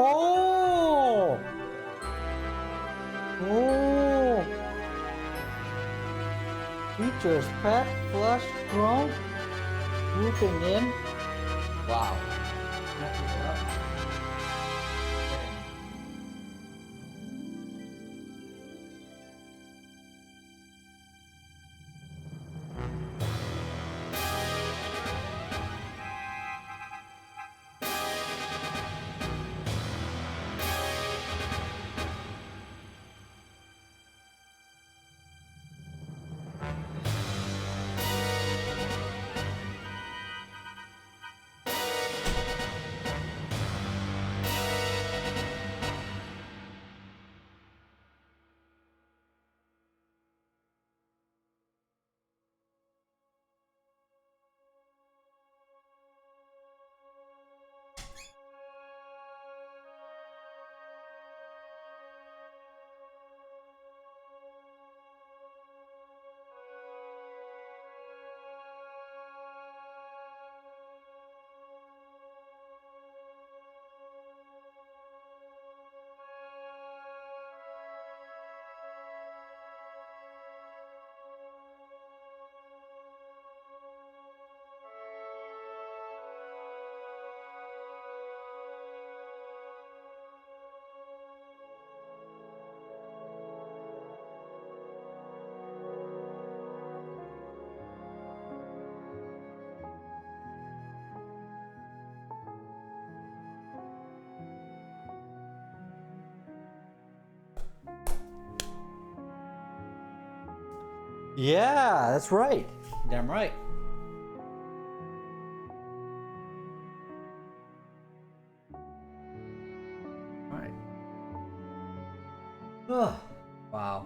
Oh! Oh! Features pet, flush, drone, grouping in. Wow. Yeah, that's right. Damn right. All right. Ugh. Wow.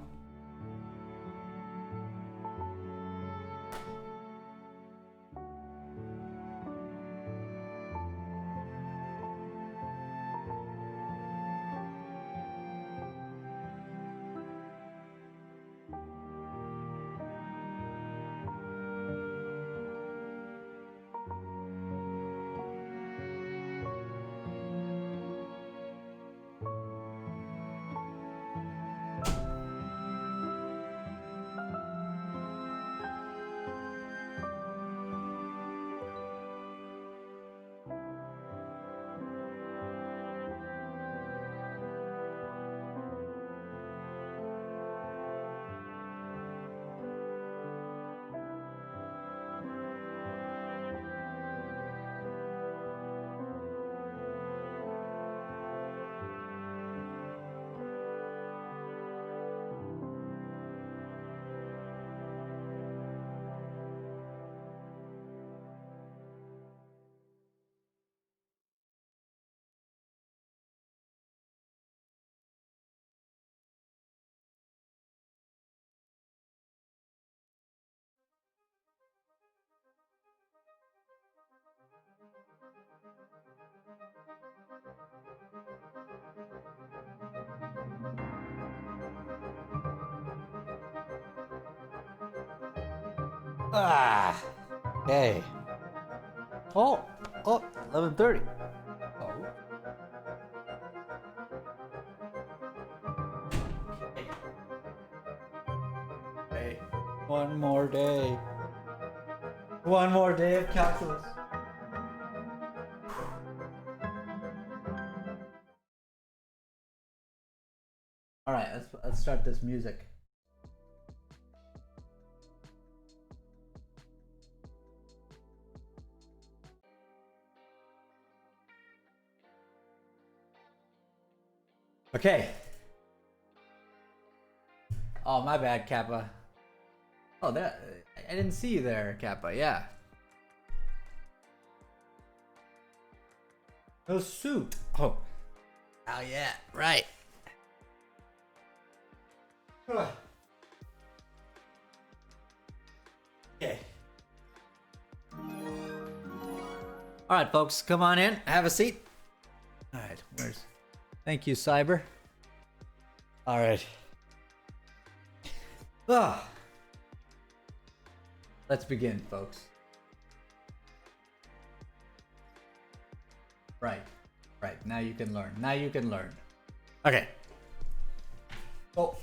Ah. Hey. Oh. Oh. 11:30. Oh. Okay. One more day. One more day of calculus. All right, let's start this music. Okay. Oh, my bad, Kappa. Oh, that I didn't see you there, Kappa. Yeah. No suit. Oh. Oh yeah. Right. Okay. All right, folks, come on in. Have a seat. All right. Thank you, Cyber. All right. Ah. Let's begin, folks. Right. Now you can learn. Okay. So,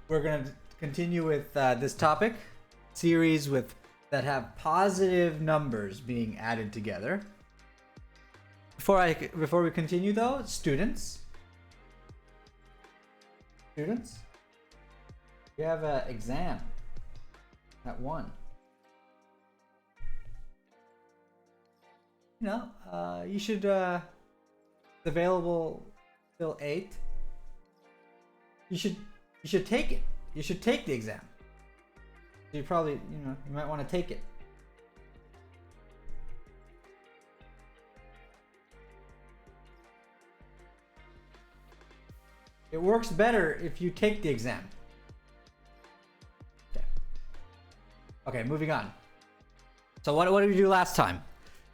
we're gonna continue with this topic series that have positive numbers being added together. Before we continue, though, students, you have an exam at 1. You should it's available till 8. You should take it. You should take the exam. You probably, you might want to take it. It works better if you take the exam. Okay, moving on. So what did we do last time?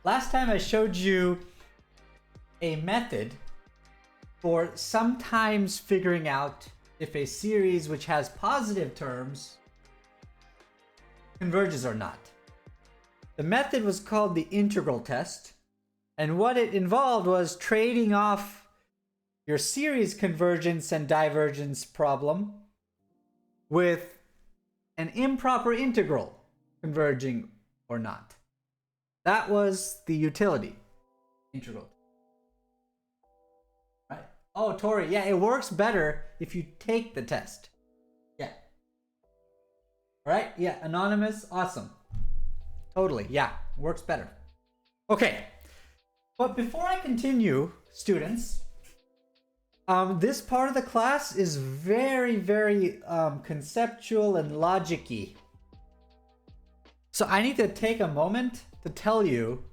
Last time I showed you a method for sometimes figuring out if a series which has positive terms converges or not. The method was called the integral test, and what it involved was trading off your series convergence and divergence problem with an improper integral converging or not. That was the utility. Integral. Right? Oh, Tori, yeah, it works better if you take the test. Yeah. All right? Yeah, anonymous, awesome. Totally, yeah, works better. Okay. But before I continue, students, this part of the class is very, very conceptual and logic-y. So I need to take a moment to tell you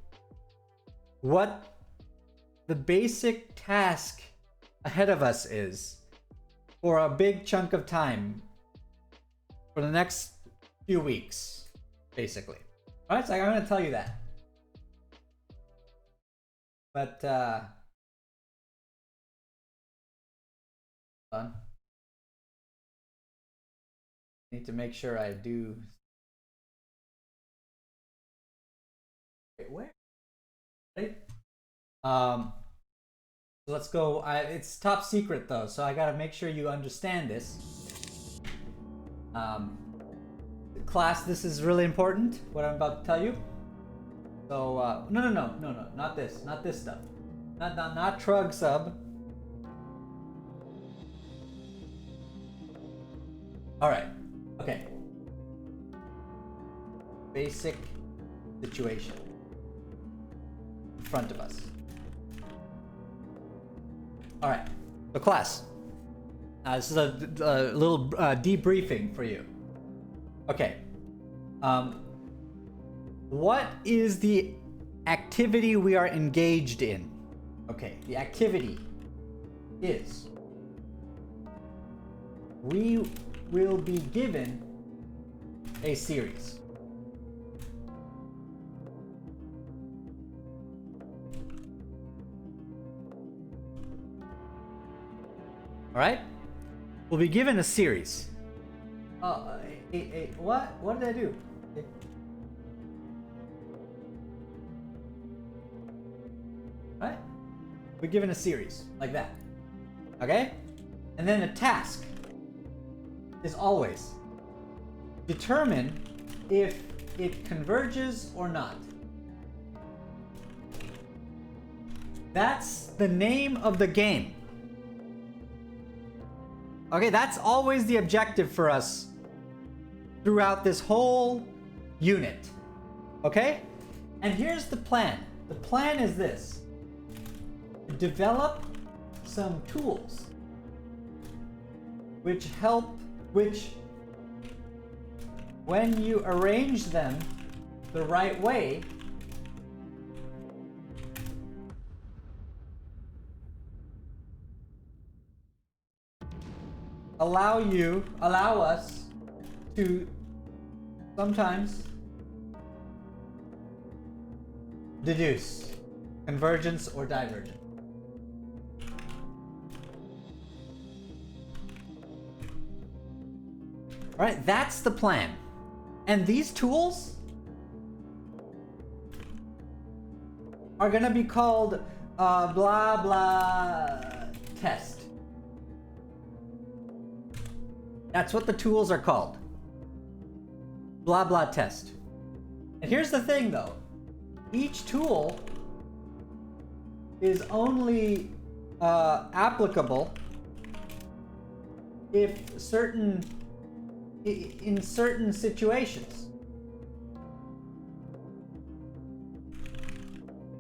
what the basic task ahead of us is for a big chunk of time for the next few weeks, basically. All right, so I'm going to tell you that. But, hold on. Need to make sure I do. Wait, where? Right? So let's go. It's top secret though, so I gotta make sure you understand this. Class, this is really important, what I'm about to tell you. So, no, not this stuff. Not Trug sub. Alright, okay. Basic situation in front of us. Alright, so class. This is a little debriefing for you. Okay. What is the activity we are engaged in? Okay, the activity is we will be given a series. All right? We'll be given a series. What? What did I do? Right? We're given a series like that. Okay? And then a task is always determine if it converges or not. That's the name of the game. Okay, that's always the objective for us throughout this whole unit. Okay? And here's the plan. The plan is this. Develop some tools which when you arrange them the right way, allow us to sometimes deduce convergence or divergence. All right, that's the plan. And these tools are going to be called blah blah test. That's what the tools are called. Blah blah test. And here's the thing though. Each tool is only applicable if in certain situations.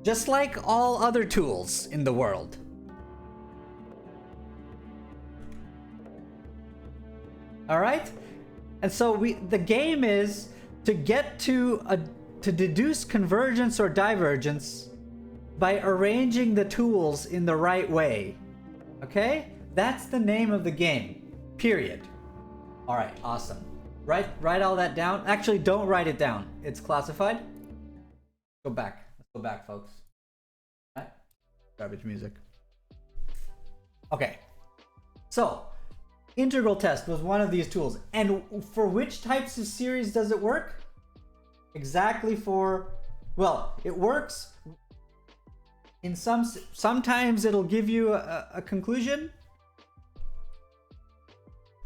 Just like all other tools in the world. All right? And so the game is to get to deduce convergence or divergence by arranging the tools in the right way. Okay? That's the name of the game. Period. All right, awesome. Write all that down. Actually, don't write it down. It's classified. Go back. Let's go back, folks. All right. Garbage music. Okay. So, integral test was one of these tools. And for which types of series does it work? Exactly for, well, it works in sometimes it'll give you a conclusion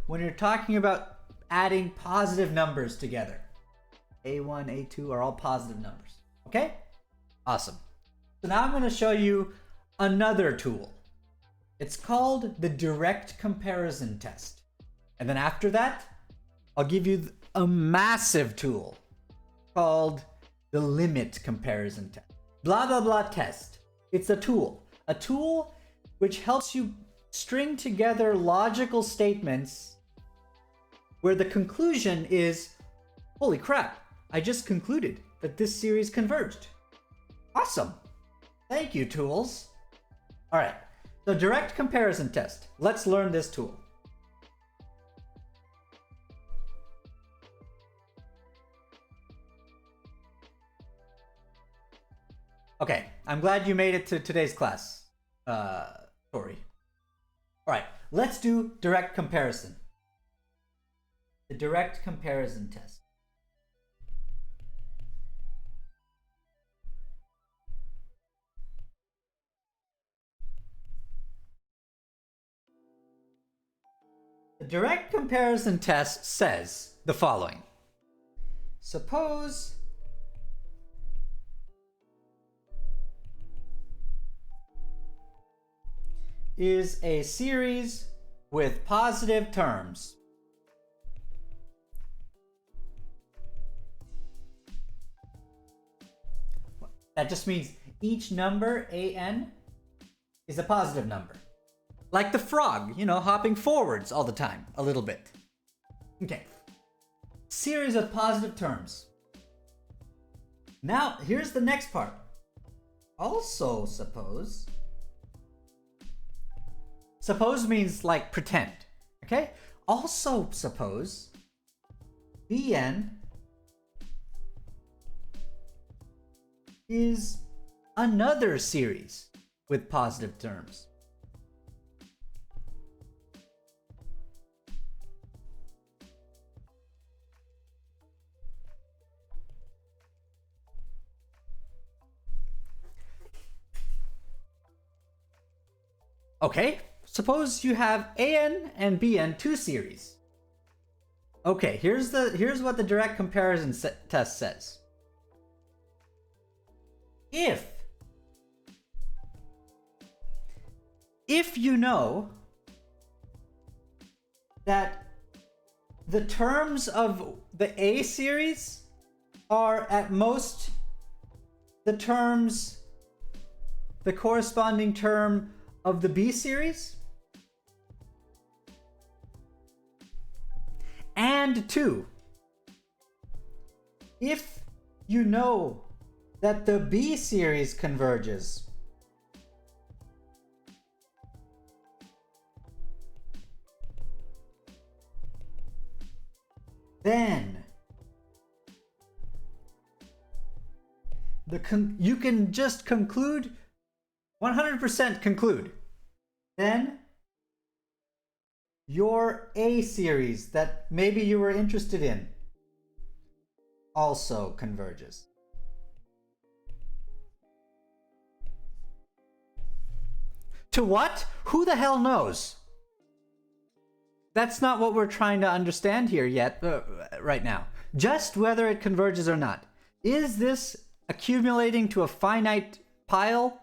when you're talking about adding positive numbers together. A1, A2 are all positive numbers. Okay? Awesome. So now I'm going to show you another tool. It's called the direct comparison test. And then after that, I'll give you a massive tool called the limit comparison test. Blah, blah, blah test. It's a tool which helps you string together logical statements where the conclusion is, holy crap, I just concluded that this series converged. Awesome. Thank you, tools. All right, so direct comparison test. Let's learn this tool. Okay, I'm glad you made it to today's class, Tori. All right, let's do direct comparison. The direct comparison test. The direct comparison test says the following. Suppose is a series with positive terms. That just means each number, an, is a positive number. Like the frog, hopping forwards all the time, a little bit. Okay. Series of positive terms. Now, here's the next part. Also suppose. Suppose means like pretend. Okay? Also suppose Bn is another series with positive terms. Okay, suppose you have AN and BN, two series. Okay, here's what the direct comparison test says. If you know that the terms of the A series are at most the corresponding term of the B series, and 2, if you know that the B series converges, then you can just conclude, 100% conclude, then your A series that maybe you were interested in also converges. To what? Who the hell knows? That's not what we're trying to understand here yet, right now. Just whether it converges or not. Is this accumulating to a finite pile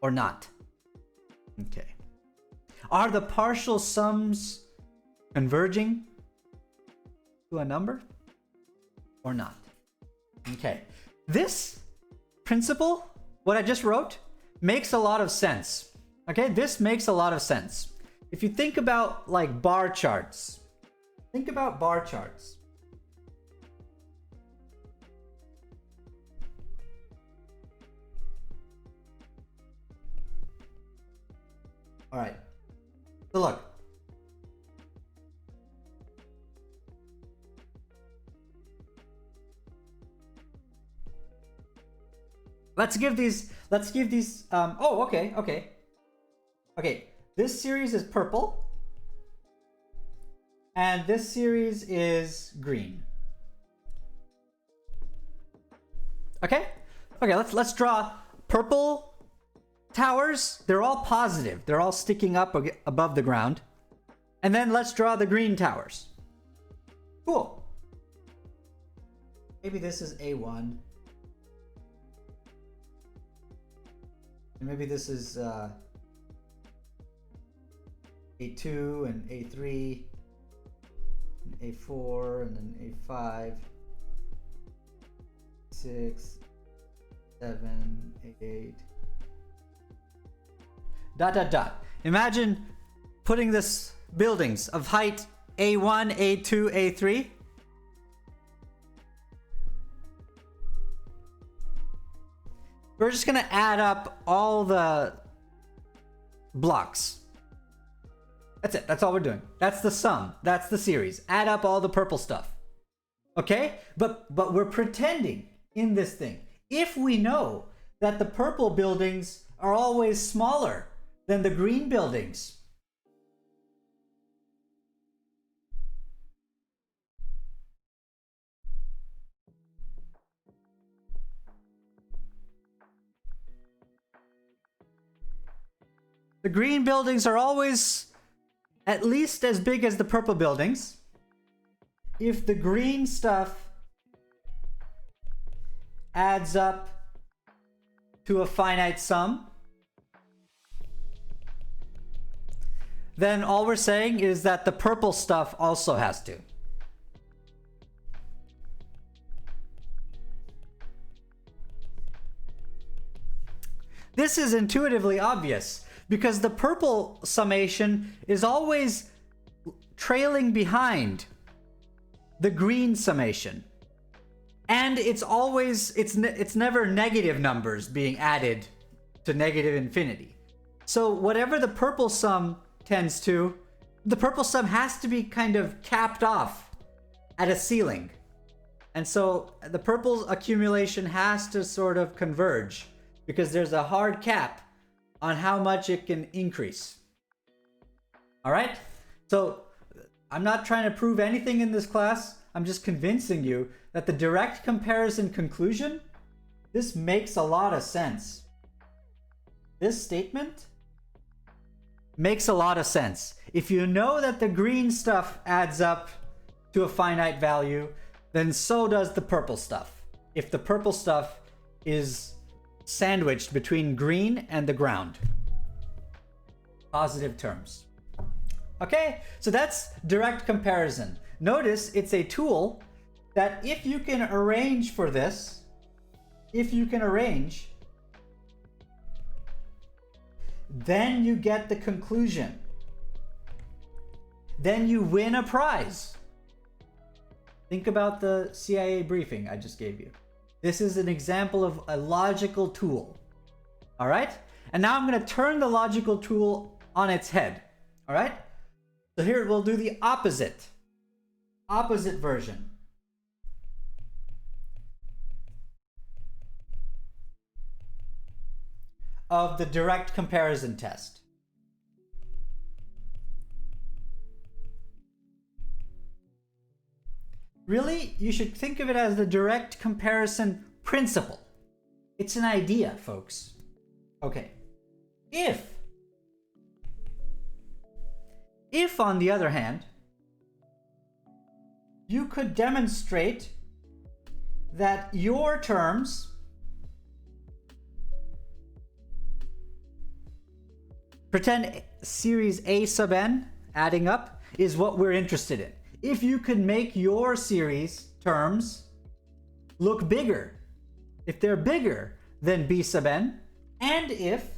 or not? Okay. Are the partial sums converging to a number or not? Okay. This principle, what I just wrote, makes a lot of sense. Okay, this makes a lot of sense. If you think about like bar charts, think about bar charts. All right, so look. Let's give these, oh, okay. This series is purple, and this series is green. Okay, let's draw purple towers. They're all positive. They're all sticking up above the ground. And then let's draw the green towers. Cool. Maybe this is A1. And maybe this is A2 and A3, and A4, and then A5, 6, 7, 8. Dot, dot, dot. Imagine putting this buildings of height A1, A2, A3. We're just gonna add up all the blocks. That's it. That's all we're doing. That's the sum. That's the series. Add up all the purple stuff. Okay? But we're pretending in this thing. If we know that the purple buildings are always smaller than the green buildings, the green buildings are always at least as big as the purple buildings. If the green stuff adds up to a finite sum, then all we're saying is that the purple stuff also has to. This is intuitively obvious, because the purple summation is always trailing behind the green summation. And it's always, it's never negative numbers being added to negative infinity. So whatever the purple sum tends to, the purple sum has to be kind of capped off at a ceiling. And so the purple accumulation has to sort of converge, because there's a hard cap on how much it can increase. All right? So I'm not trying to prove anything in this class. I'm just convincing you that the direct comparison conclusion, this makes a lot of sense. This statement makes a lot of sense. If you know that the green stuff adds up to a finite value, then so does the purple stuff. If the purple stuff is sandwiched between green and the ground. Positive terms. Okay, so that's direct comparison. Notice it's a tool that if you can arrange for this, then you get the conclusion. Then you win a prize. Think about the CIA briefing I just gave you. This is an example of a logical tool. All right? And now I'm going to turn the logical tool on its head. All right? So here we'll do the opposite version. Of the direct comparison test. Really, you should think of it as the direct comparison principle. It's an idea, folks. Okay. If on the other hand, you could demonstrate that your terms pretend series A sub n adding up is what we're interested in. If you could make your series terms look bigger, if they're bigger than B sub n, and if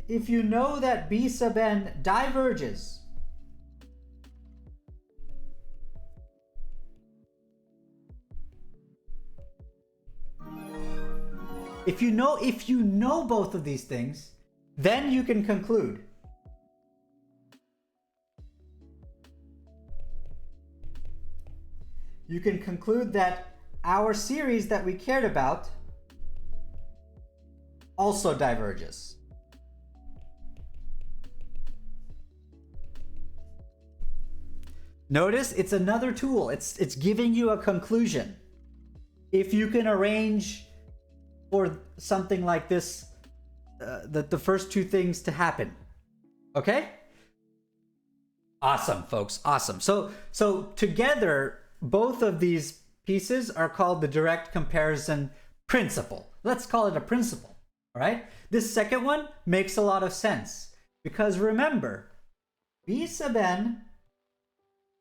you know that B sub n diverges if you know both of these things, then you can conclude. You can conclude that our series that we cared about also diverges. Notice it's another tool. It's giving you a conclusion. If you can arrange for something like this, the first two things to happen. Okay? Awesome, folks. Awesome. So together, both of these pieces are called the direct comparison principle. Let's call it a principle. All right? This second one makes a lot of sense because remember, B sub n,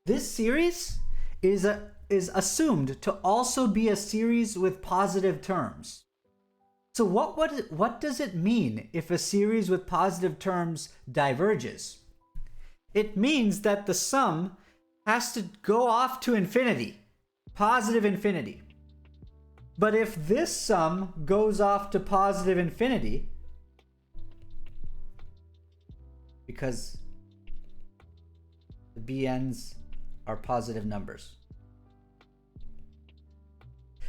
this series is assumed to also be a series with positive terms. So what does it mean if a series with positive terms diverges? It means that the sum has to go off to infinity, positive infinity. But if this sum goes off to positive infinity, because the bn's are positive numbers.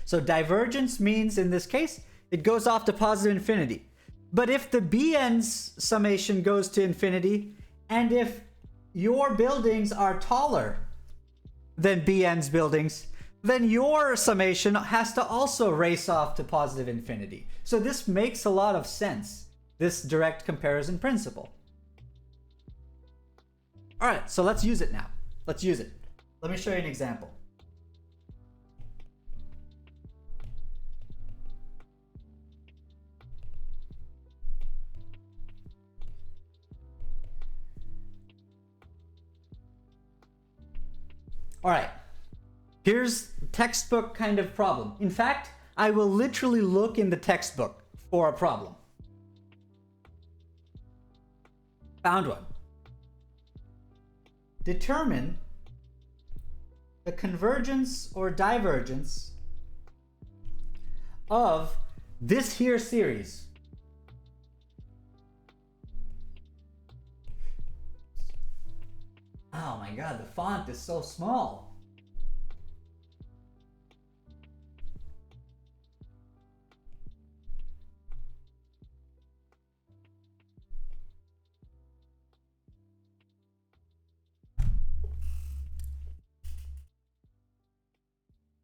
So divergence means in this case, it goes off to positive infinity. But if the bn's summation goes to infinity, and if your buildings are taller than bn's buildings, then your summation has to also race off to positive infinity. So this makes a lot of sense, this direct comparison principle. All right, so let's use it now. Let's use it. Let me show you an example. All right, here's textbook kind of problem. In fact, I will literally look in the textbook for a problem. Found one. Determine the convergence or divergence of this here series. Oh my god, the font is so small.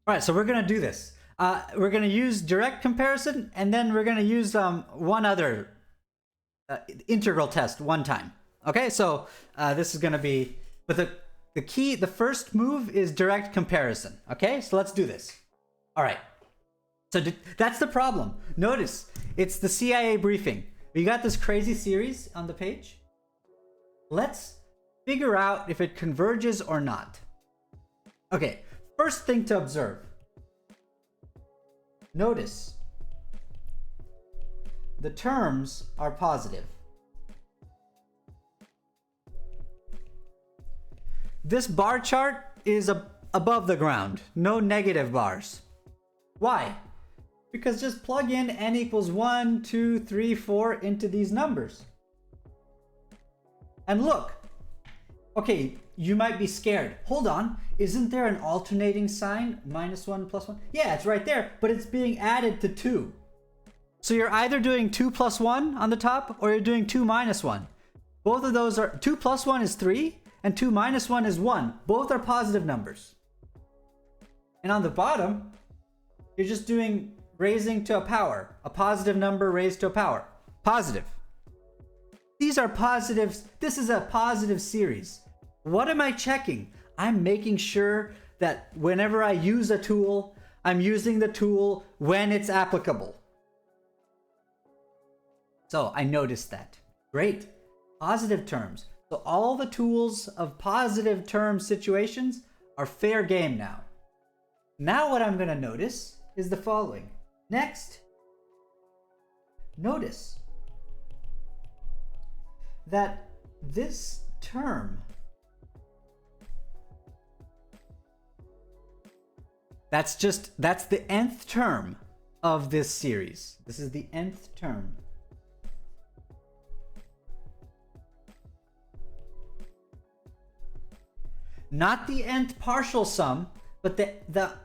All right, so we're gonna do this. We're gonna use direct comparison, and then we're gonna use one other integral test one time. Okay, so this is gonna be, but the first move is direct comparison. Okay, so let's do this. All right. So that's the problem. Notice, it's the CIA briefing. We got this crazy series on the page. Let's figure out if it converges or not. Okay, first thing to observe. Notice, the terms are positive. This bar chart is above the ground. No negative bars. Why? Because just plug in n equals 1, 2, 3, 4 into these numbers. And look. Okay, you might be scared. Hold on. Isn't there an alternating sign? -1 plus 1? Yeah, it's right there. But it's being added to 2. So you're either doing 2 plus 1 on the top or you're doing 2 minus 1. Both of those are... 2 plus 1 is 3. And 2 minus 1 is 1. Both are positive numbers. And on the bottom, you're just doing raising to a power. A positive number raised to a power. Positive. These are positives. This is a positive series. What am I checking? I'm making sure that whenever I use a tool, I'm using the tool when it's applicable. So I noticed that. Great. Positive terms. So all the tools of positive term situations are fair game now. Now what I'm going to notice is the following. Next, notice that this term, that's the nth term of this series. This is the nth term. Not the nth partial sum, but the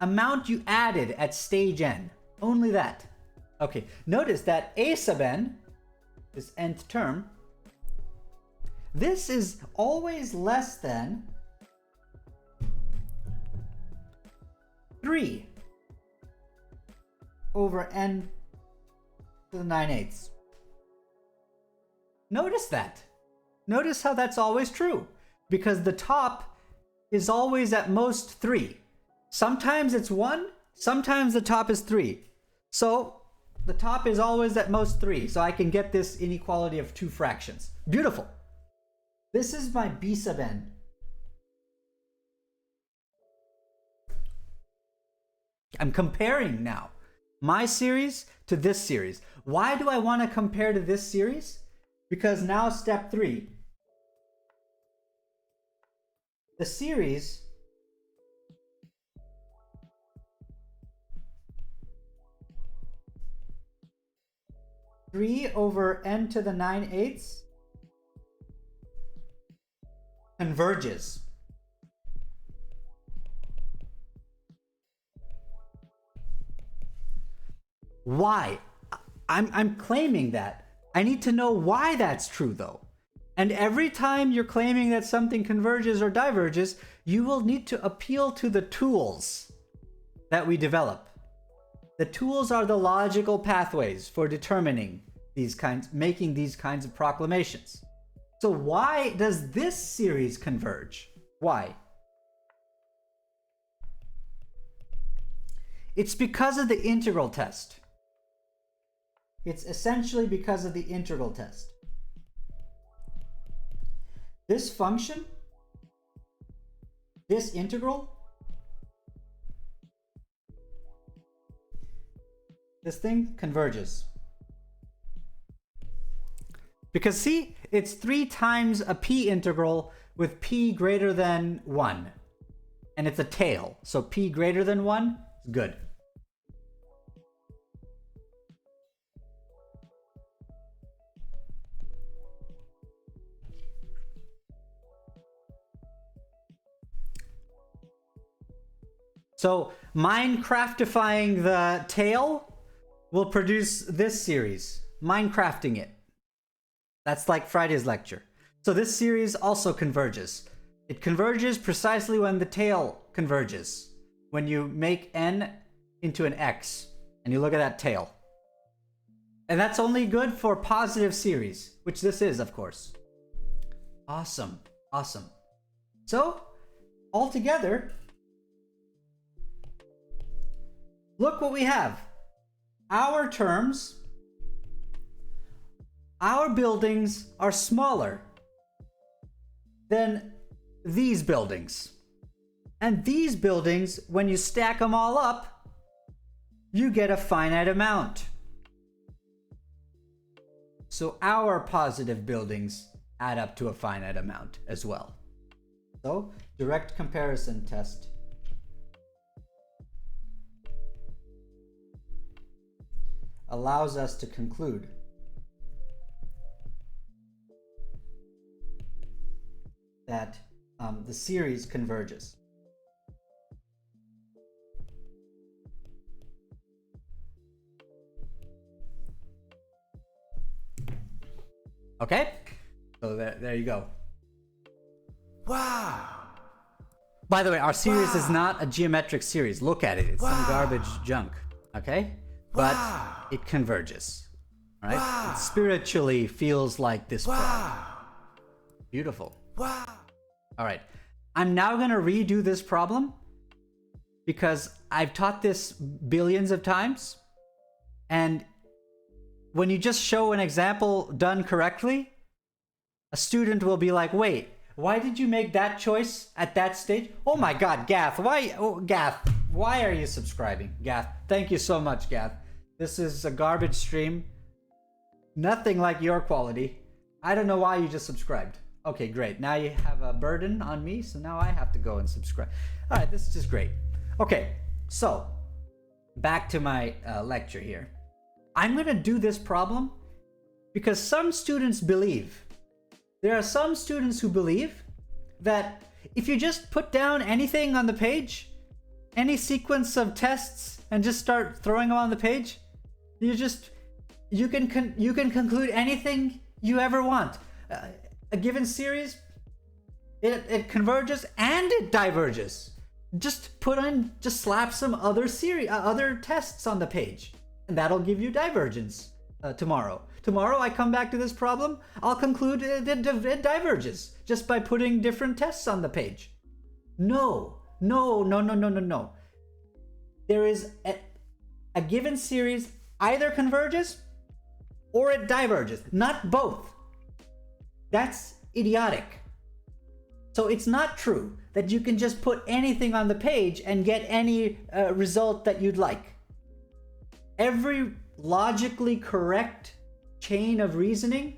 amount you added at stage n. Only that. Okay, notice that a sub n, this nth term, this is always less than 3 over n to the 9/8. Notice that. Notice how that's always true. Because the top is always at most 3. Sometimes it's 1, sometimes the top is 3. So the top is always at most 3. So I can get this inequality of 2 fractions. Beautiful. This is my b sub n. I'm comparing now my series to this series. Why do I want to compare to this series? Because now step 3. The series (3 over n to the 9/8) converges. Why? I'm claiming that. I need to know why that's true though. And every time you're claiming that something converges or diverges, you will need to appeal to the tools that we develop. The tools are the logical pathways for determining these kinds, making these kinds of proclamations. So why does this series converge? Why? It's because of the integral test. It's essentially because of the integral test. This function, this integral, this thing converges. Because see, it's 3 times a p integral with p greater than 1. And it's a tail, so p greater than 1 is good. So Minecraftifying the tail will produce this series. Minecrafting it. That's like Friday's lecture. So this series also converges. It converges precisely when the tail converges. When you make n into an x and you look at that tail. And that's only good for positive series, which this is, of course. Awesome. Awesome. So, altogether, look what we have. Our terms, our buildings are smaller than these buildings. And these buildings, when you stack them all up, you get a finite amount. So our positive buildings add up to a finite amount as well. So, direct comparison test. Allows us to conclude that the series converges. Okay? So there you go. Wow. By the way, our series is not a geometric series. Look at it. It's some garbage junk. Okay? But it converges. Right? It spiritually feels like this problem. Beautiful. Wow. All right. I'm now going to redo this problem because I've taught this billions of times. And when you just show an example done correctly, a student will be like, wait, why did you make that choice at that stage? Oh my God, Gath, why are you subscribing? Gath, thank you so much, Gath. This is a garbage stream. Nothing like your quality. I don't know why you just subscribed. Okay, great. Now you have a burden on me, so now I have to go and subscribe. All right, this is just great. Okay, so back to my lecture here. I'm going to do this problem because some students believe, there are some students who believe that if you just put down anything on the page, any sequence of tests, and just start throwing them on the page, you can conclude anything you ever want. A given series, it converges and it diverges. Just slap some other tests on the page, and that'll give you divergence tomorrow. Tomorrow I come back to this problem, I'll conclude it diverges just by putting different tests on the page. No. There is a given series either converges or it diverges, not both. That's idiotic. So it's not true that you can just put anything on the page and get any result that you'd like. Every logically correct chain of reasoning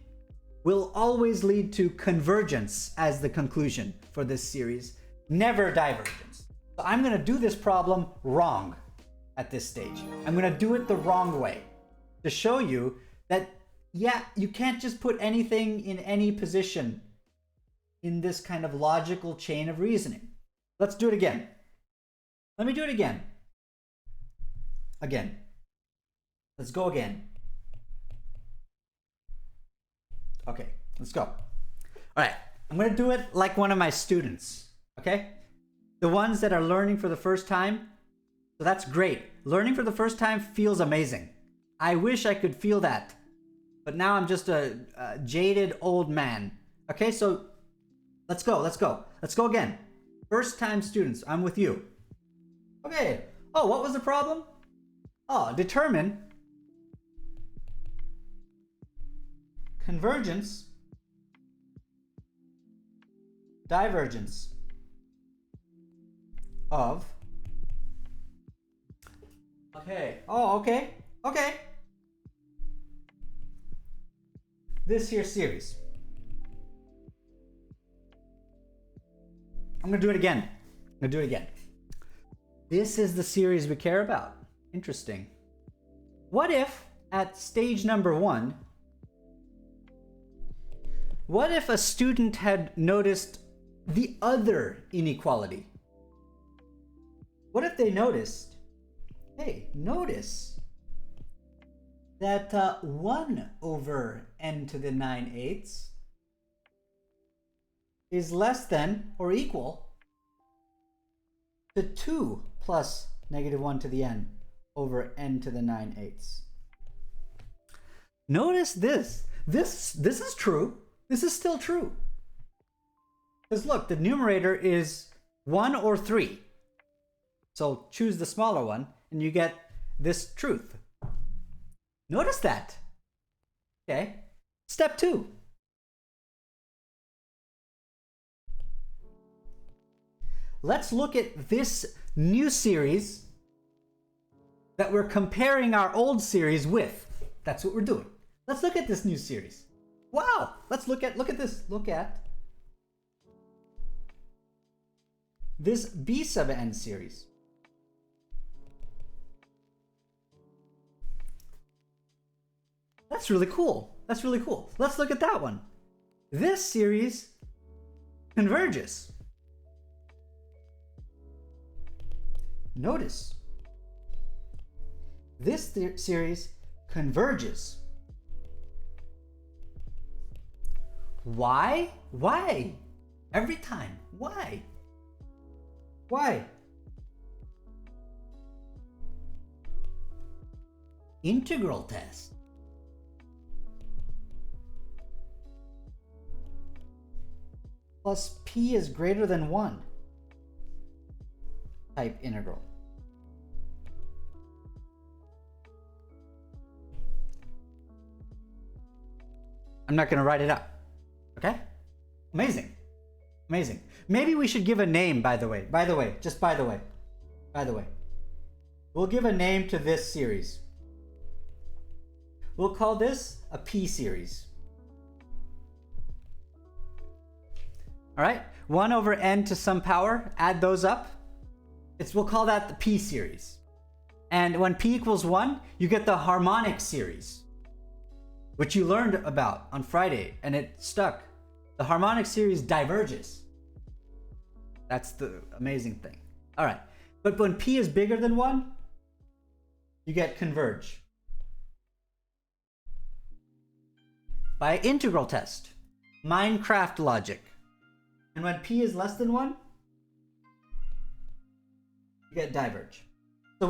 will always lead to convergence as the conclusion for this series, never divergence. So I'm going to do this problem wrong at this stage. I'm going to do it the wrong way to show you that, yeah, you can't just put anything in any position in this kind of logical chain of reasoning. Let's do it again. Let me do it again. Again. Let's go again. Okay, let's go. All right, I'm going to do it like one of my students, okay? The ones that are learning for the first time. So that's great. Learning for the first time feels amazing. I wish I could feel that. But now I'm just a jaded old man. Okay, so let's go. Let's go again. First time students, I'm with you. Okay. Oh, what was the problem? Oh, determine convergence, divergence of. Okay. Oh, okay. Okay. This here series. I'm gonna do it again. This is the series we care about. Interesting. What if at stage number 1, what if a student had noticed the other inequality? What if they noticed, hey, notice that 1 over n to the 9/8 is less than or equal to 2 plus -1 to the n over n to the 9/8. Notice this. This is true. This is still true. Because look, the numerator is 1 or 3. So choose the smaller one and you get this truth. Notice that. Okay. Step 2. Let's look at this new series that we're comparing our old series with. That's what we're doing. Let's look at this new series. Wow. Let's look at this. Look at this B sub n series. That's really cool. That's really cool. Let's look at that one. This series converges. Notice, this series converges. Why? Why? Every time. Why? Why? Integral test. Plus p is greater than 1 type integral. I'm not going to write it up. Okay? Amazing. Amazing. Maybe we should give a name, by the way. By the way. We'll give a name to this series. We'll call this a P series. All right? 1 over n to some power. Add those up. We'll call that the P series. And when p equals 1, you get the harmonic series, which you learned about on Friday, and it stuck. The harmonic series diverges. That's the amazing thing. All right. But when p is bigger than 1, you get converge. By integral test, Minecraft logic. And when p is less than 1, you get diverge. So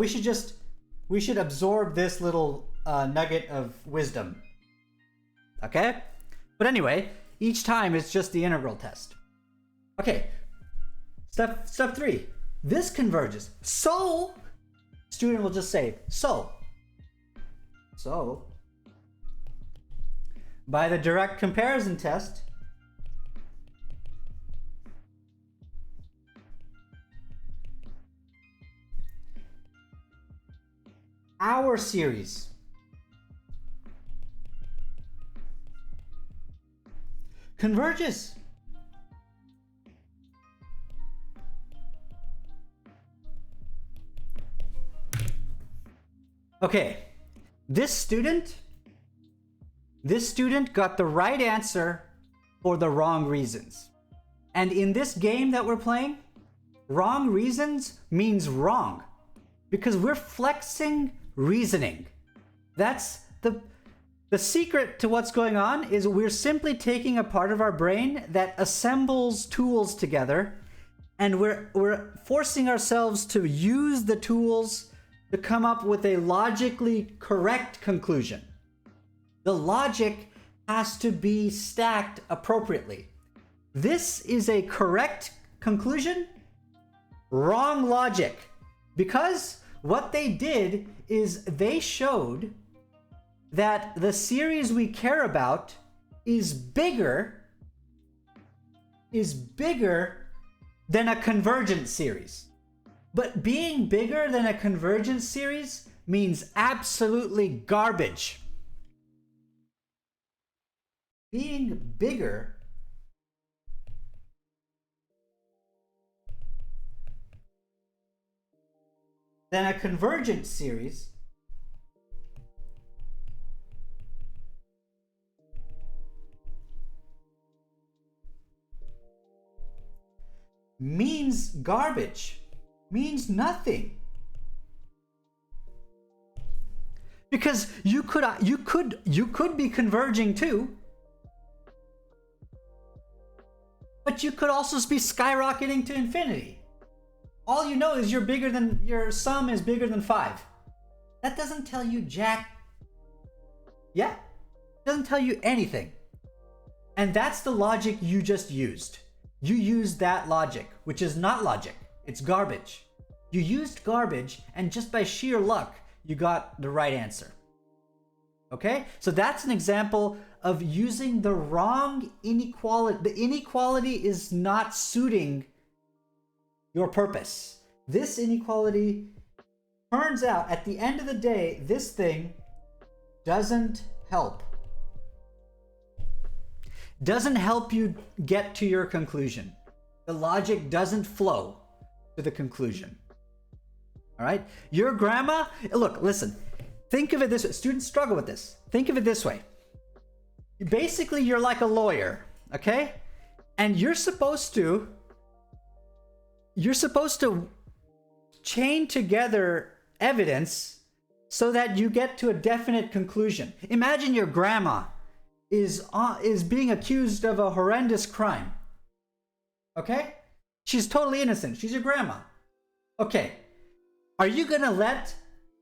we should absorb this little nugget of wisdom. Okay? But anyway, each time it's just the integral test. Okay. Step 3. This converges. So, student will just say, so, by the direct comparison test, our series converges. Okay, this student got the right answer for the wrong reasons. And in this game that we're playing, wrong reasons means wrong, because we're flexing reasoning. That's the secret to what's going on is we're simply taking a part of our brain that assembles tools together, and we're forcing ourselves to use the tools to come up with a logically correct conclusion. The logic has to be stacked appropriately. This is a correct conclusion, wrong logic, because what they did is they showed that the series we care about is bigger than a convergent series. But being bigger than a convergent series means absolutely garbage. Being bigger than a convergent series means garbage, means nothing. Because you could be converging too, but you could also be skyrocketing to infinity. All you know is your sum is bigger than 5. That doesn't tell you jack. Yeah, it doesn't tell you anything. And that's the logic you just used. You used that logic, which is not logic. It's garbage. You used garbage, and just by sheer luck, you got the right answer. Okay? So that's an example of using the wrong inequality. The inequality is not suiting your purpose. This inequality turns out, at the end of the day, this thing doesn't help. Doesn't help you get to your conclusion. The logic doesn't flow to the conclusion. All right? Your grandma, look, listen, think of it this way. Students struggle with this. Think of it this way. Basically, you're like a lawyer, okay? And you're supposed to chain together evidence so that you get to a definite conclusion. Imagine your grandma is being accused of a horrendous crime. Okay? She's totally innocent. She's your grandma. Okay. Are you going to let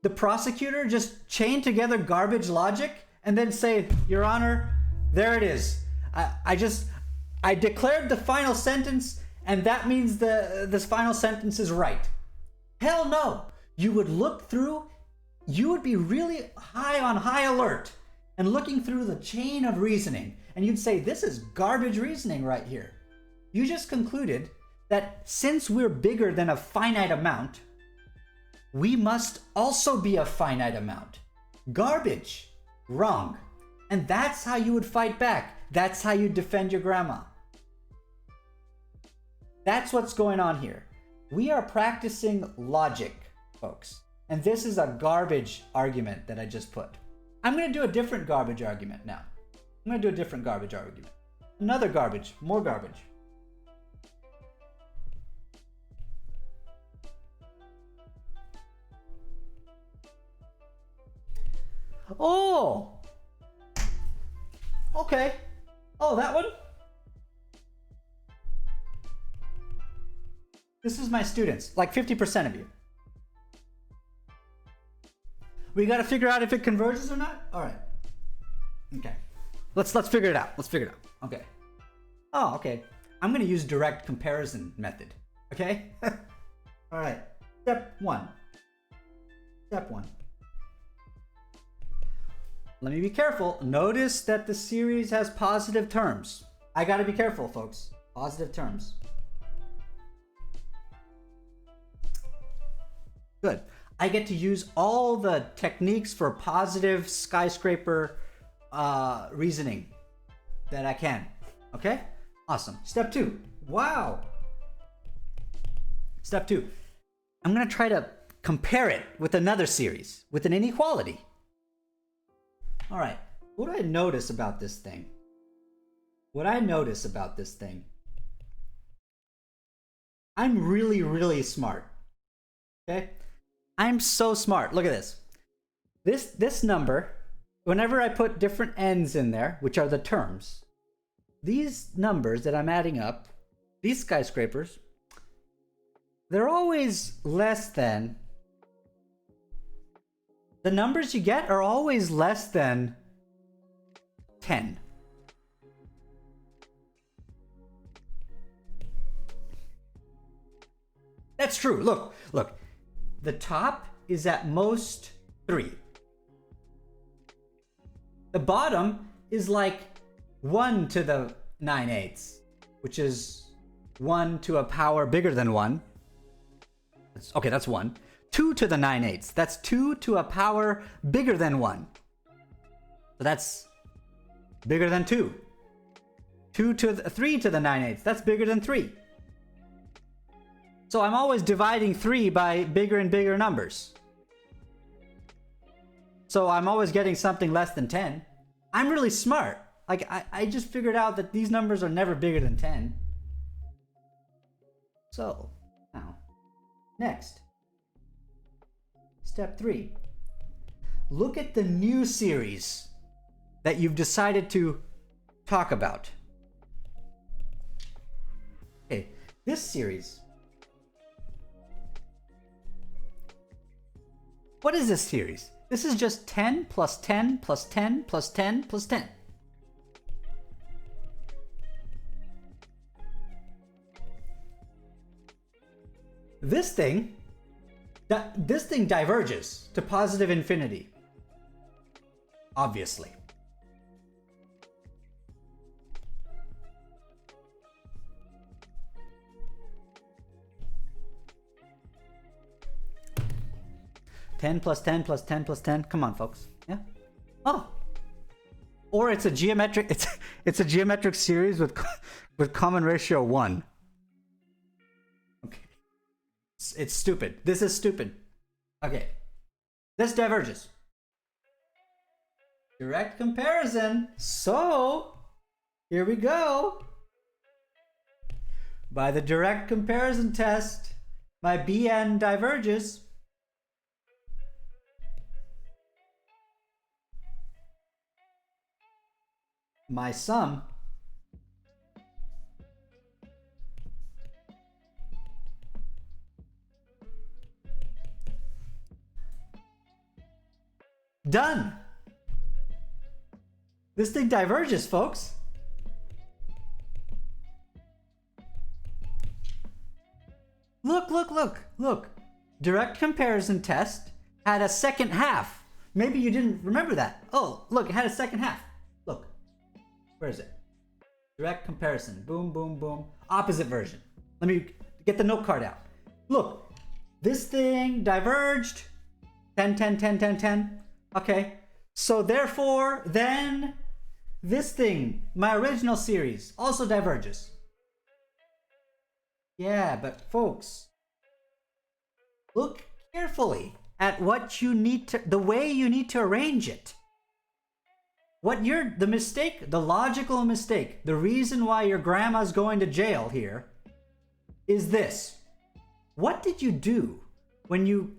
the prosecutor just chain together garbage logic and then say, Your Honor, there it is. I declared the final sentence, and that means this final sentence is right. Hell no. You would look through, you would be really on high alert and looking through the chain of reasoning, and you'd say, this is garbage reasoning right here. You just concluded that since we're bigger than a finite amount, we must also be a finite amount. Garbage. Wrong. And that's how you would fight back. That's how you defend your grandma. That's what's going on here. We are practicing logic, folks. And this is a garbage argument that I just put. I'm going to do a different garbage argument now. I'm going to do a different garbage argument. Another garbage. More garbage. Oh! Okay. Oh, that one? This is my students, like 50% of you. We got to figure out if it converges or not? All right. Okay. Let's figure it out. Let's figure it out. Okay. Oh, okay. I'm going to use direct comparison method. Okay? All right. Step one. Let me be careful. Notice that the series has positive terms. I got to be careful, folks. Positive terms. Good. I get to use all the techniques for positive skyscraper reasoning that I can. Okay? Awesome. Step two. Wow. Step two. I'm going to try to compare it with another series, with an inequality. All right. What do I notice about this thing? I'm really, really smart. Okay? I'm so smart. Look at this. This number, whenever I put different n's in there, which are the terms, these numbers that I'm adding up, these skyscrapers, they're always less than, the numbers you get are always less than 10. That's true. Look. The top is at most 3. The bottom is like 1 to the 9/8, which is 1 to a power bigger than 1. Okay, that's 1. 2 to the 9/8. That's 2 to a power bigger than 1. So that's bigger than 2. 3 to the 9/8. That's bigger than 3. So I'm always dividing 3 by bigger and bigger numbers. So I'm always getting something less than 10. I'm really smart. Like, I just figured out that these numbers are never bigger than 10. So, now, next. Step 3. Look at the new series that you've decided to talk about. Okay, this series. What is this series? This is just 10 plus 10 plus 10 plus 10 plus 10. this thing diverges to positive infinity. Obviously. Ten plus 10 plus 10 plus 10. Come on, folks. Yeah. Oh. Or it's a geometric. It's a geometric series with common ratio 1. Okay. It's stupid. This is stupid. Okay. This diverges. Direct comparison. So, here we go. By the direct comparison test, my Bn diverges. My sum done. This thing diverges, folks. Look. Direct comparison test had a second half. Maybe you didn't remember that. Oh, look, it had a second half. Look. Where is it? Direct comparison. Boom, boom, boom. Opposite version. Let me get the note card out. Look, this thing diverged. 10, 10, 10, 10, 10. Okay. So therefore, then this thing, my original series, also diverges. Yeah, but folks, look carefully at what you need to, the way you need to arrange it. The mistake, the logical mistake, the reason why your grandma's going to jail here is this. What did you do when you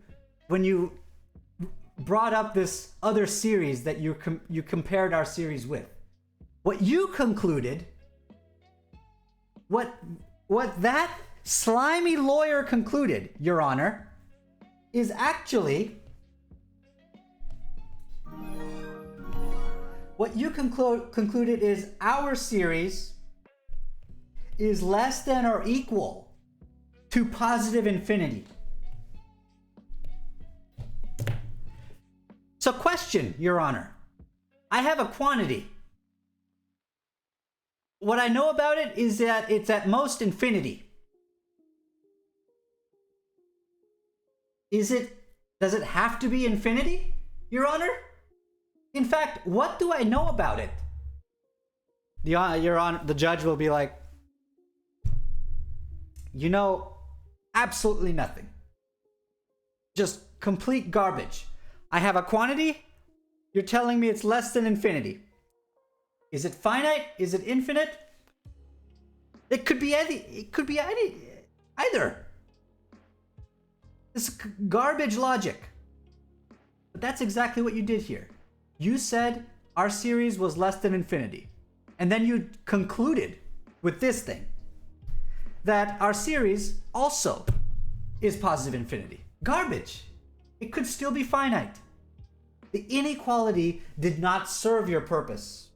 brought up this other series that you compared our series with? What you concluded, what that slimy lawyer concluded, Your Honor, is actually what you concluded is our series is less than or equal to positive infinity. So question, Your Honor. I have a quantity. What I know about it is that it's at most infinity. Does it have to be infinity, Your Honor? In fact, what do I know about it? Your Honor, the judge will be like, you know, absolutely nothing. Just complete garbage. I have a quantity. You're telling me it's less than infinity. Is it finite? Is it infinite? It could be either. It's garbage logic. But that's exactly what you did here. You said our series was less than infinity. And then you concluded with this thing that our series also is positive infinity. Garbage. It could still be finite. The inequality did not serve your purpose.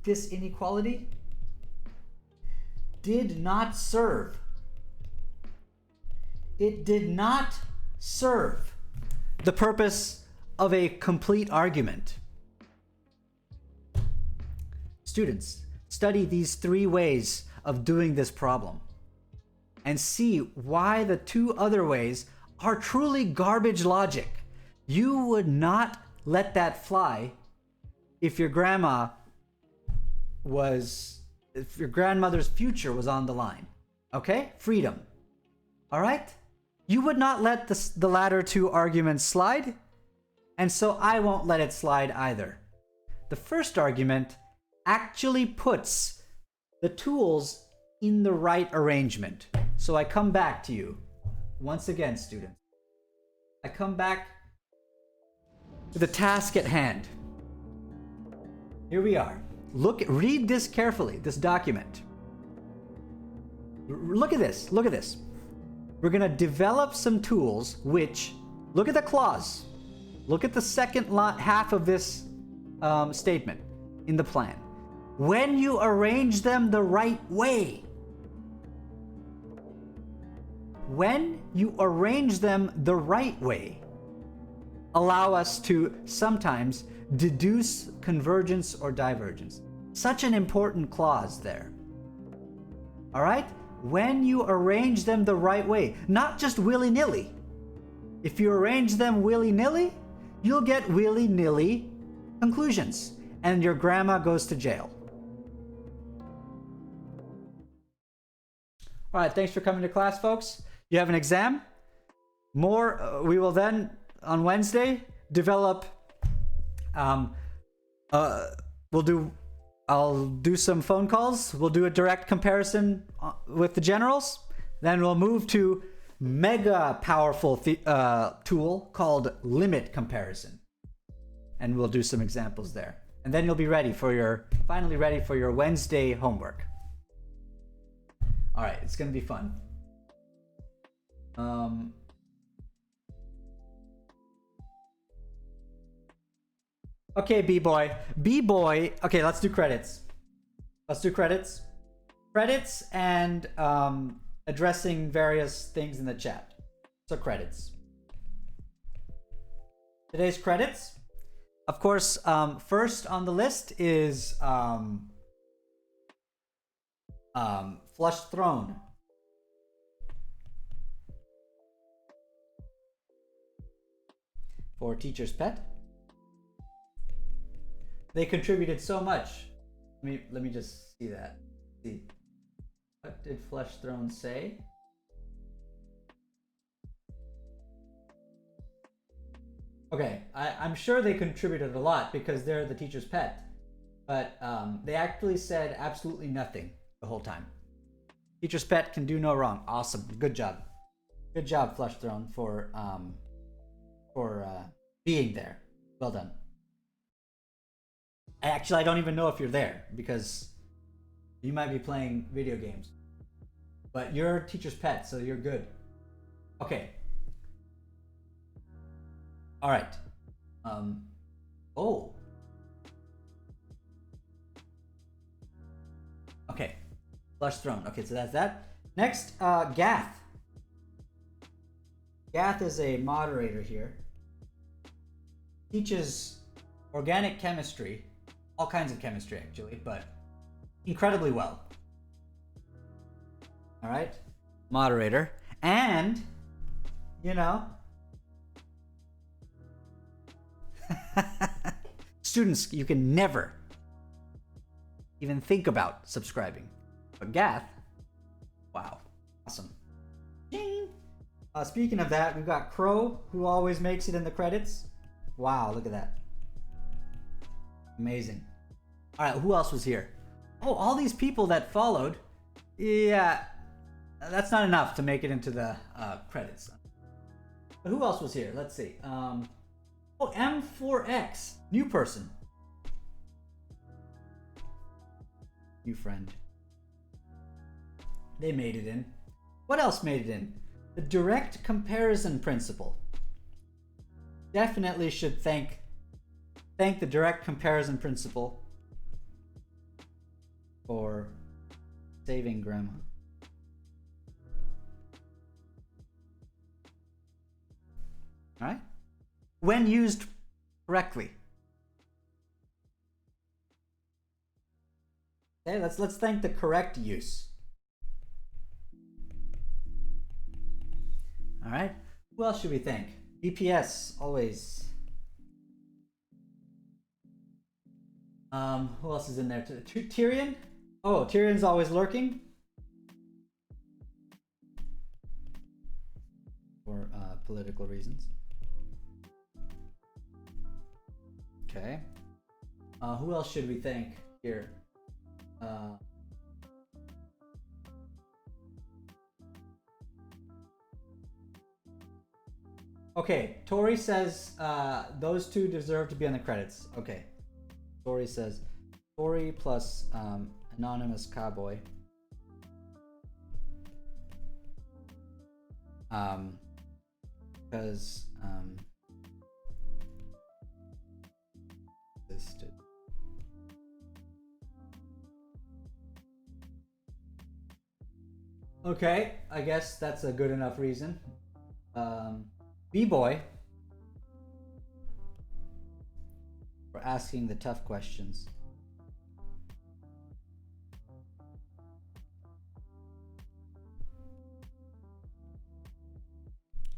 This inequality did not serve. It did not serve the purpose of a complete argument. Students, study these 3 ways of doing this problem and see why the 2 other ways are truly garbage logic. You would not let that fly if your grandmother's future was on the line. Okay? Freedom. All right? You would not let the latter 2 arguments slide, and so I won't let it slide either. The first argument actually puts the tools in the right arrangement. So I come back to you. Once again, students. I come back to the task at hand. Here we are. Read this carefully, this document. Look at this. Look at this. We're going to develop some tools which, look at the clause. Look at the second half of this statement in the plan. When you arrange them the right way, when you arrange them the right way, allow us to sometimes deduce convergence or divergence. Such an important clause there. All right? When you arrange them the right way, not just willy-nilly. If you arrange them willy-nilly, you'll get willy-nilly conclusions, and your grandma goes to jail. All right, thanks for coming to class, folks. You have an exam. We will then, on Wednesday, develop, I'll do some phone calls. We'll do a direct comparison with the generals. Then we'll move to mega powerful tool called limit comparison. And we'll do some examples there. And then you'll be finally ready for your Wednesday homework. All right, it's gonna be fun. Okay, B-boy. B-boy, okay, let's do credits. Credits and addressing various things in the chat. So credits. Today's credits. Of course, first on the list is Flush Throne. For Teacher's Pet. They contributed so much. Let me just see that. See. What did Flush Throne say? Okay, I'm sure they contributed a lot because they're the teacher's pet. But they actually said absolutely nothing the whole time. Teacher's pet can do no wrong. Awesome. Good job. Good job, Flush Throne, for being there. Well done. Actually, I don't even know if you're there because you might be playing video games. But you're teacher's pet, so you're good. Okay. All right. Oh. Okay. Flush Throne. Okay, so that's that. Next, Gath. Gath is a moderator here. Teaches organic chemistry. All kinds of chemistry, actually, but incredibly well. All right. Moderator. And, you know, students, you can never even think about subscribing. But Gath, wow, awesome. Ding. Speaking of that, we've got Crow, who always makes it in the credits. Wow, look at that. Amazing. All right, who else was here? Oh, all these people that followed. Yeah, that's not enough to make it into the credits. But who else was here? Let's see. Oh, M4X, new person. New friend. They made it in. What else made it in? The direct comparison principle. Definitely should thank the direct comparison principle for saving grandma. All right? When used correctly. Okay, let's thank the correct use. All right. Who else should we thank? BPS always. Who else is in there? Tyrion? Oh, Tyrion's always lurking. For political reasons. Okay. Who else should we thank here? Okay, Tori says those two deserve to be on the credits. Okay. Tori says Tori plus Anonymous Cowboy. Because listed. Okay, I guess that's a good enough reason. B-boy, for asking the tough questions.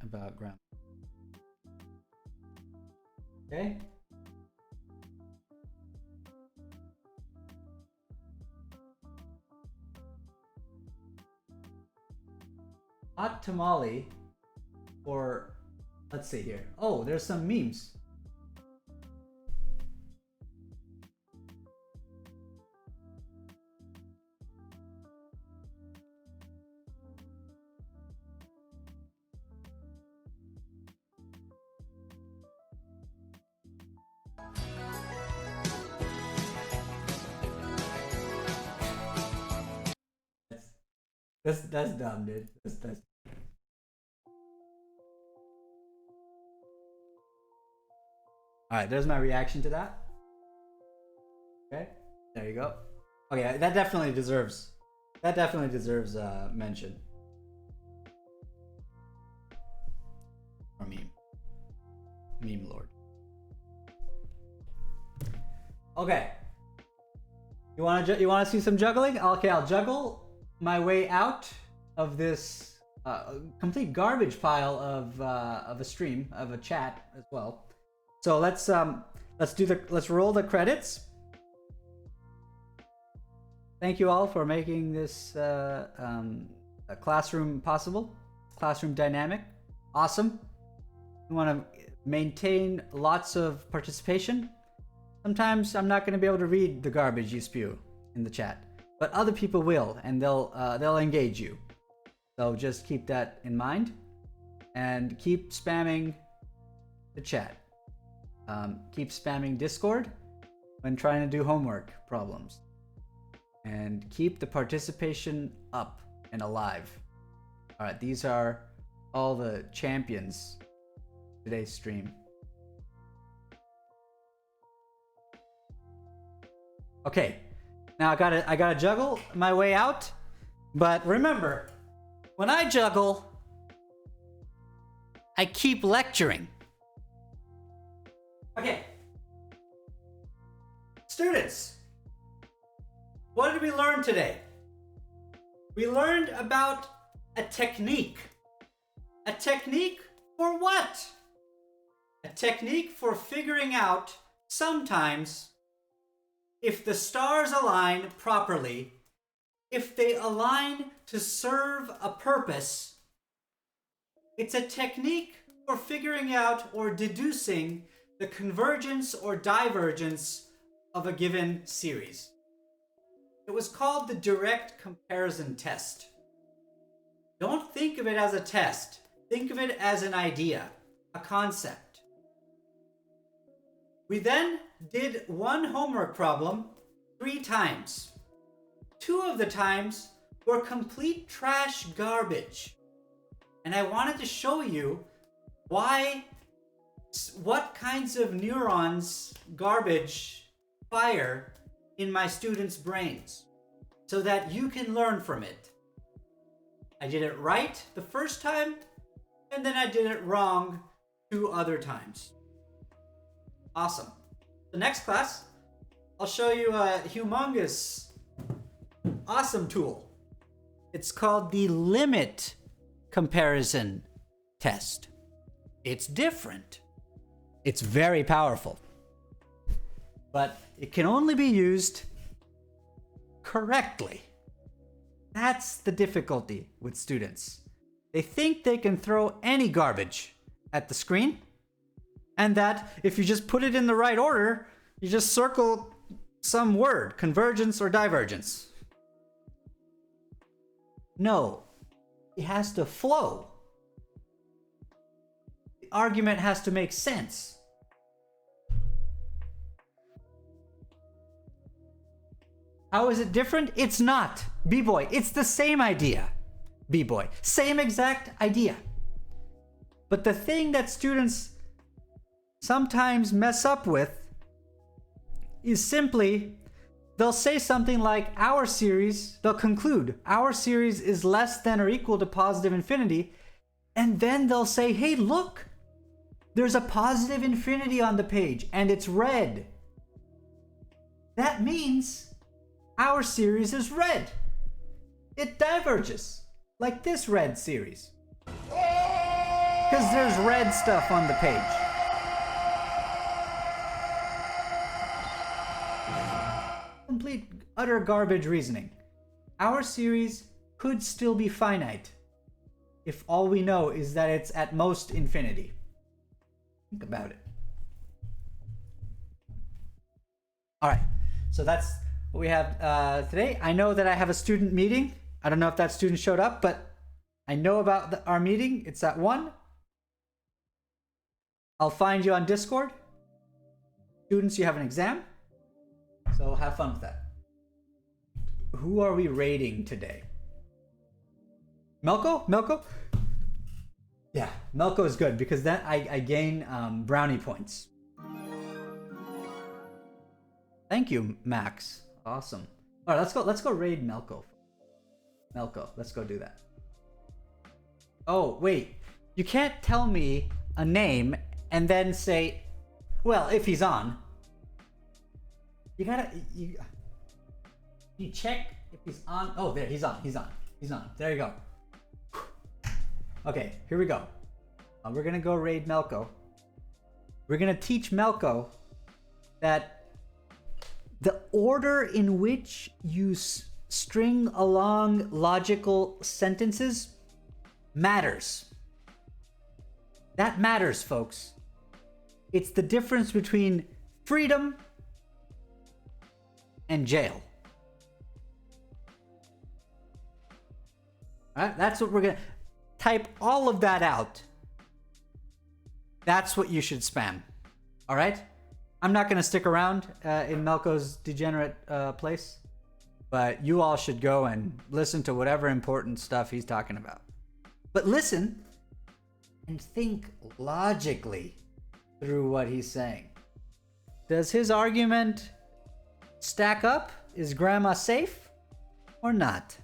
About grammar. Okay. Hot tamale, or let's see here. Oh, there's some memes. That's dumb, dude. That's all right. There's my reaction to that. Okay, there you go. Okay, that definitely deserves mention. Or meme lord. Okay, you wanna see some juggling? Okay, I'll juggle my way out of this complete garbage pile of a stream, of a chat as well. So let's roll the credits. Thank you all for making this a classroom possible, classroom dynamic. Awesome. We want to maintain lots of participation. Sometimes I'm not going to be able to read the garbage you spew in the chat, but other people will, and they'll engage you. So just keep that in mind, and keep spamming the chat. Keep spamming Discord when trying to do homework problems, and keep the participation up and alive. All right, these are all the champions today's stream. Okay, now I gotta juggle my way out, but remember, when I juggle, I keep lecturing. Okay, students, what did we learn today? We learned about a technique. A technique for what? A technique for figuring out sometimes if the stars align properly, if they align to serve a purpose. It's a technique for figuring out or deducing the convergence or divergence of a given series. It was called the direct comparison test. Don't think of it as a test. Think of it as an idea, a concept. We then did one homework problem 3 times. 2 of the times were complete trash garbage. And I wanted to show you what kinds of neurons garbage fire in my students' brains, so that you can learn from it. I did it right the first time, and then I did it wrong 2 other times. Awesome. The next class, I'll show you a humongous, awesome tool. It's called the limit comparison test. It's different. It's very powerful. But it can only be used correctly. That's the difficulty with students. They think they can throw any garbage at the screen, and that if you just put it in the right order, you just circle some word, convergence or divergence. No, it has to flow. The argument has to make sense. How is it different? It's not. B-boy, it's the same idea. B-boy, same exact idea. But the thing that students sometimes mess up with is simply they'll say something like our series, they'll conclude, our series is less than or equal to positive infinity. And then they'll say, hey, look, there's a positive infinity on the page and it's red. That means our series is red. It diverges, like this red series. Because there's red stuff on the page. Complete, utter garbage reasoning. Our series could still be finite if all we know is that it's at most infinity. Think about it. All right, so that's what we have today. I know that I have a student meeting. I don't know if that student showed up, but I know about our meeting. It's at 1. I'll find you on Discord. Students, you have an exam, so have fun with that. Who are we rating today? Melko? Melko? Yeah, Melko is good because then I gain brownie points. Thank you, Max. Awesome. All right, let's go raid Melko. Melko, let's go do that. Oh, wait. You can't tell me a name and then say, well, if he's on. You gotta you check if he's on. Oh, there, he's on. He's on. He's on. There you go. Okay, here we go. We're gonna go raid Melko. We're gonna teach Melko that the order in which you string along logical sentences matters. That matters, folks. It's the difference between freedom and jail. All right, that's what we're gonna type all of that out. That's what you should spam. All right? I'm not gonna stick around in Melko's degenerate place, but you all should go and listen to whatever important stuff he's talking about. But listen and think logically through what he's saying. Does his argument stack up? Is grandma safe or not?